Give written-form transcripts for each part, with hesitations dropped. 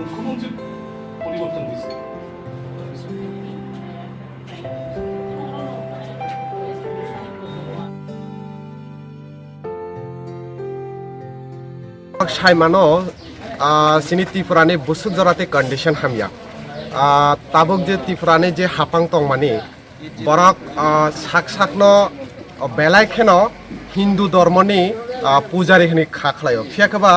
মুখ্যমন্ত্রী পরিবর্তন হয়েছে। সাইমানো সিনি ত্রিপুরানি বুসুক জরাতে কন্ডিশন হামিয়া তাবুক যে ত্রিপুরানি যে হাপাং তংমানি বরক সাক সাকনো বেলাইখেন হিন্দু ধর্মনি পূজারি হিনি খাখলাयो फियाखबा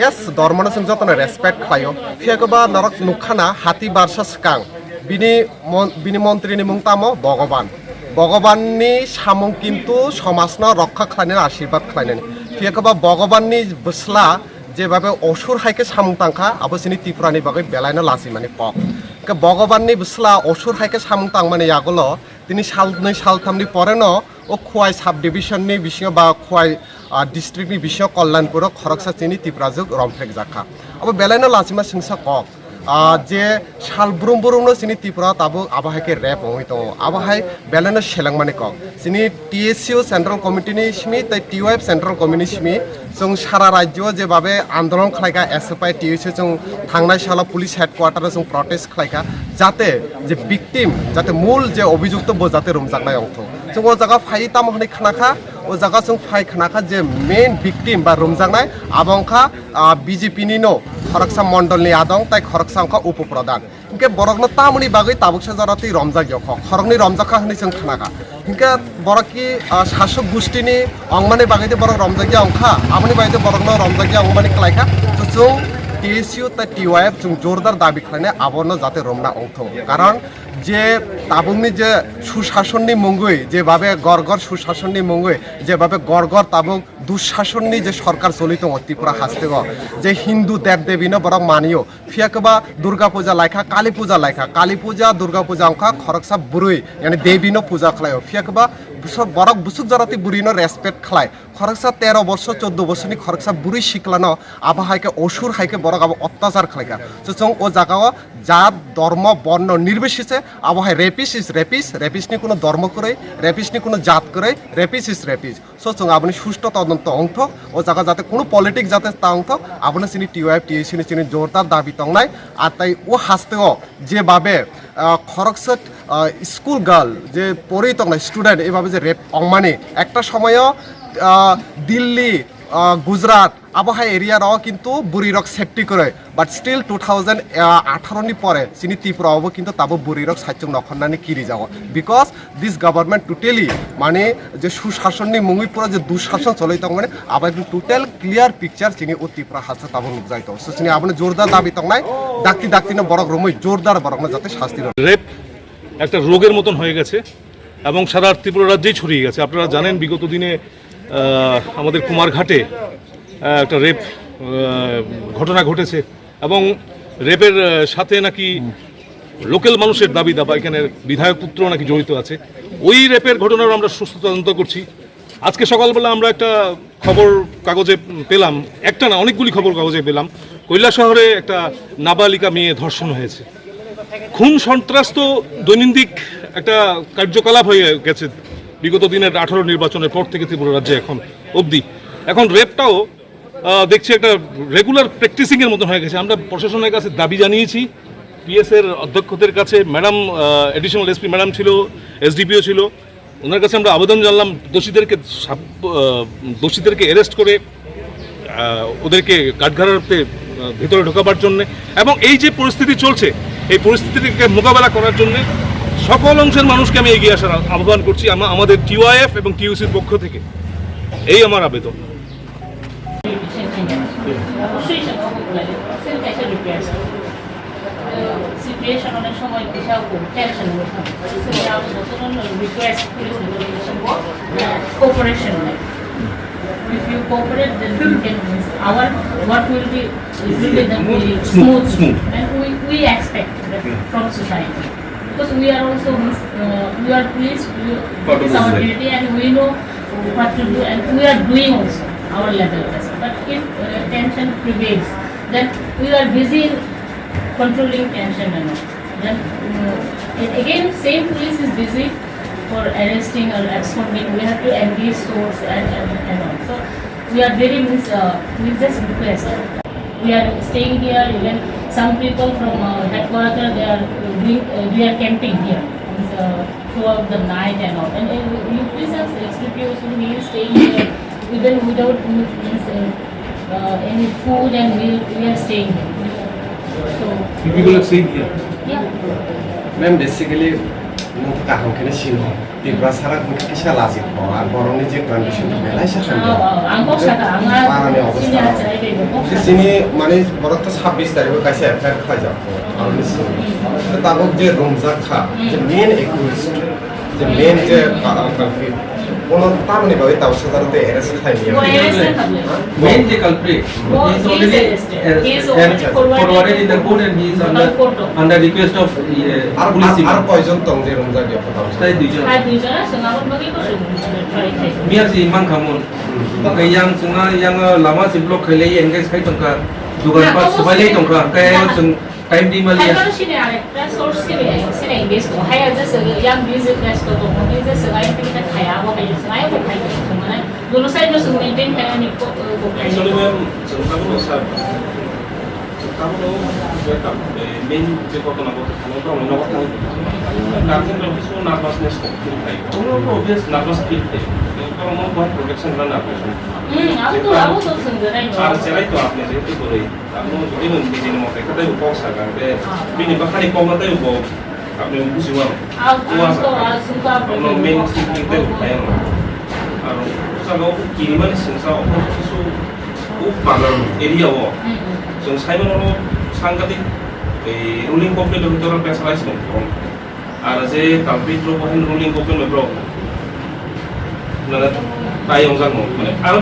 यस धर्मनो जों जतन रेसपेक्ट खायो फियाखबा नरक नुखाना हाती बारसा सिकां बिनि मन्त्रिनि मुं तामो भगवाननि सामुं किन्तु समाजनो रक्षा खालायनायनि आशीर्बाद खालायनायनि फियाखबा भगवाननि बसला जेबाबे असुर हायके सामुं तांखा आबसिनि ত্রিপুরাनि बागै बेलायनो लासि माने पक के भगवाननि बसला असुर हायके सामुं तां माने यागलो তিনি সাল 2 সাল 3 পরেনো ও খোয়াই সাব ডিভিশনनि বিষয় বা খোয়াই ডিস্ট্রিক্টनि বিষয় कल्याणपुर खरकसा चिनि ত্রিপুরাজক रमफ्रेकजाखा अब बेलायनो लासिमा सिंसा कक जे साल बुरुम बुरुमनो सिनि ত্রিপুরা ताबो आबाहायके रेप हइतो आबाहाय बेलायनो सेलांमाने कक सिनि TSU सेंट्रल कमिटिनि सिमि तै TYF सेंट्रल कमिटिनि सिमि जों सारा राज्य जेबाबे आंदोलन खालायगा SFI TSU जों थांनाय सालाव पुलिस हेडक्वार्टाराव जों प्रटेस्ट खालायगा जाते जे विक्टिम जाते मूल जे अभियुक्त बो जाते रमजाकनाय अंथ जों ओ जागा फाइ ताम हनै खनाखा ओ जागा जों फाइ खनाखा जे मेन विक्टिम बा रमजाकनाय आबंखा BJP नि नो खरकसा मण्डलनि आदं ताइ खरकसा अंखा उपप्रधान इनके बरकनो तामुनि बागै ताबुकसा जराति रमजागियो खरकनि रमजाखा हनै जों खनाखा इनके बरकि शासक गोष्ठीनि अंगमानि बागै बरक रमजागिया अंखा आमनि बागै बरकनो रमजागिया अंगमानि खलायखा जों TSU ता TYF जों जोरदार दाबि खालायनाय आबनो जाते रमना अंथ कारण जे ताबुंनि जे सुशासननि मुंगै जेभाबे गरगर सुशासननि मुंगै जेभाबे गरगर ताबुक दुःशासननि जे सरकार चलित त्रिपुरा हास्तेग जे हिंदू देव देवीनो बरक मानियो फियाकबा दुर्गा पूजा लायखा काली पूजा दुर्गा पूजा अंखा खरकसा बुरुई यानी देवीनो पूजा खालायो फियाकबा बरक बुसुक जराति बुरिनो रेसपेक्ट खालाय खरकसा 13 वर्ष 14 वर्षनि खरकसा बुरि सिक्लानो आबाहायके असुर हायके बरक आबो अत्याचार खालायगा जों ओ जागाव जात धर्म वर्ण निर्बिशेषे आबाहाय रेपिसनि कोनो धर्म करे रेपिसनि कोनो जात करे रेपिस इज रेपिस सो जों आबनि सुष्ठु तदন্ত अंथ ओ जागा जाते कोनो पलिटिक्स जाते ता अंथ आबनि सिनि TYF TSU नि सिनि जोरदार दाबि तंनाय आताय ओ हास्तेग जे बाबे खरकसा स्कुल गार्ल जे पढ़ी तंनाय स्टूडेंट एभाबे जे रेप अंगमानि एकटा समय दिल्ली गुजरात आबहाय एरिया राव किन्तु बुरी रक सेफ्टी करे बाट स्टिल 2018 नि परे सिनि त्रिपुरावबो किन्तु ताबो बुरी रक साइचों नखननानि किरि जागो बिकज दिस गवर्नमेंट टोटली माने जे सुशासननि मुङै पुरा जे दुशासन चलै तंग माने आबाय टोटल क्लियर पिक्चर सिनि उ त्रिपुरा हासा ताबो नुजायतो सो सिनि आबने जोरदार दाबि तंगनाय दाक्ति बरक रमै जोरदार बरकना जाते शास्ति रेप একটা রোগের মতন হয়ে গেছে এবং সারা ত্রিপুরা রাজ্যেই ছড়িয়ে গেছে আপনারা জানেন বিগত দিনে আমাদের কুমারঘাটে একটা রেপ ঘটনা ঘটেছে এবং রেপের সাথে নাকি লোকাল মানুষের দাবি দাবা এখানে বিধায়ক পুত্র নাকি জড়িত আছে ওই রেপের ঘটনার আমরা সুস্থ তদন্ত করছি আজকে সকালবেলা আমরা একটা খবর কাগজে পেলাম একটা না অনেকগুলি খবর কাগজে পেলাম কৈলা শহরে একটা নাবালিকা মেয়ে ধর্ষণ হয়েছে খুন সন্ত্রাস তো দৈনন্দিন একটা কার্যকলাপ হয়ে গেছে বিগত দিনের 18 নির্বাচনের পর থেকে ত্রিপুরা রাজ্যে এখন অবধি এখন রেপটাও দেখছি একটা রেগুলার প্র্যাকটিসিং এর মতো হয়ে গেছে আমরা প্রশাসনের কাছে দাবি জানিয়েছি পিএস এর অধ্যক্ষদের কাছে ম্যাডাম এডিশনাল এসপি ম্যাডাম ছিল এসডিপিও ছিল ওনার কাছে আমরা আবেদন জানালাম দোষীদেরকে অ্যারেস্ট করে ওদেরকে কাঠগড়াতে ভিতরে ঢোকাবার জন্য এবং এই যে পরিস্থিতি চলছে এই পরিস্থিতিকে মোকাবেলা করার জন্য সকল অংশের মানুষকে আমি এগিয়ে আসার আহ্বান করছি আমাদের TYF এবং TSUর পক্ষ থেকে এই আমার আবেদন সিচুয়েশন অনেক সময় দিশাও tension request cooperation if you cooperate then we can our work will be smooth and we expect that from society because we are also we are pleased it is our duty and we know what to do and we are doing also our level best but if tension prevails then we are busy in controlling tension and all then again same police is busy for arresting or absconding we have to engage source and all so we are very we just request we are staying here even some people from headquarters they are camping here throughout the night and all. And you please ask SDPO, he is staying here even without any food, and we are staying here. So people are staying here. yeah. Ma'am, basically, nung kahong kena sino, tiba sarak mungkin kisah lazim. Or borong ni je condition tu belai sah hamya. Angkor saka, Parah ni angkor sini obstacle. aja ini. Di sini mana borong tu 26 tarik kasih affair khaja. Kalau ni sini, tabuk je Romphrejakha, je main accused, je main je culprit. Ono tahu ni bagai tahu sekarang tu arrest khaja. Main the culprit. He is already forwarded in the court and he is under request of police. Ar poison tong je Romphrejakha dia tahu. Saya dijual. Biar si mang kamu. Kaya yang sungai yang lama si blok kali yang guys kaya tongka dugaan pas sebalik tongka kaya sung time di Malaysia. Kalau sini ada resource sini invest tu, hay ada yang music resto tu, mungkin ada selain kita kaya apa kaya selain apa kaya semua. Dulu saya tu maintain kaya ni kok. Actually, ma'am, kamu welcome. Main jika kau nak tahu, Karena kalau kita nervousness tu, kalau obvious nervous feel tu, kalau mau buat protection kan nervous. Aku tu sendiri. Cara itu apa sih itu boleh. Kamu jadi mungkin jadi mau kita itu kau sekarang, ini bahkan kau mau tahu kau, kamu mungkin siapa. Suka. Kalau main sih itu kayak, kalau kiriman sensa, itu bagar area wo. So saya mau sangkatik ruling komplain itu orang specialize dong. Ada je kalpit lo ruling komplain bro. Nada, tayong sang mo.